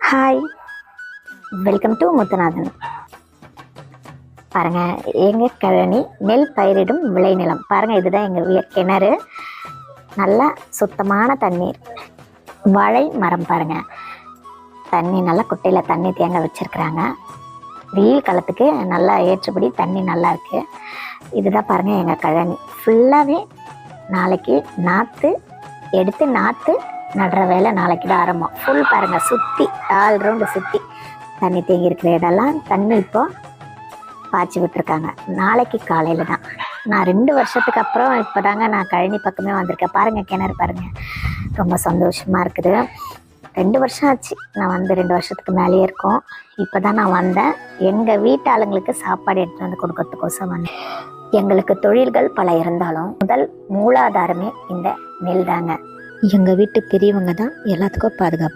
Hi, welcome to Muthunathan. பாருங்கள், எங்கள் கழனி நெல் பயிரிடும் விளைநிலம். பாருங்கள், இதுதான் எங்கள் கிணறு. நல்லா சுத்தமான தண்ணீர், வாழை மரம். பாருங்கள், தண்ணி நல்லா குட்டையில் தண்ணி தேங்க வச்சுருக்குறாங்க. வெயில் காலத்துக்கு நல்லா ஏற்றபடி தண்ணி நல்லா இருக்குது. இதுதான் பாருங்கள் எங்கள் கழனி. ஃபுல்லாகவே நாளைக்கு நாற்று நடுற வேலை நாளைக்கு தான் ஆரம்பம். ஃபுல் பாருங்கள், சுற்றி ஆல் ரவுண்டு சுற்றி தண்ணி தேங்கி இருக்கிற இடம்லாம் தண்ணி இப்போ பாய்ச்சி விட்டுருக்காங்க. நாளைக்கு காலையில் தான். நான் 2 வருஷத்துக்கு அப்புறம் இப்போ தாங்க நான் கழனி பக்கமே வந்திருக்கேன். பாருங்கள், கிணறு பாருங்கள், ரொம்ப சந்தோஷமாக இருக்குது. 2 வருஷம் ஆச்சு நான் வந்து, 2 வருஷத்துக்கு மேலேயே இருக்கும். இப்போ தான் நான் வந்தேன். எங்கள் வீட்டு ஆளுங்களுக்கு சாப்பாடு எடுத்துகிட்டு வந்து கொடுக்கறதுக்கோசம் வந்தேன். எங்களுக்கு தொழில்கள் பல இருந்தாலும் முதல் மூலாதாரமே இந்த நெல் தாங்க. எங்கள் வீட்டு பெரியவங்க தான் எல்லாத்துக்கும் பாதுகாப்பு.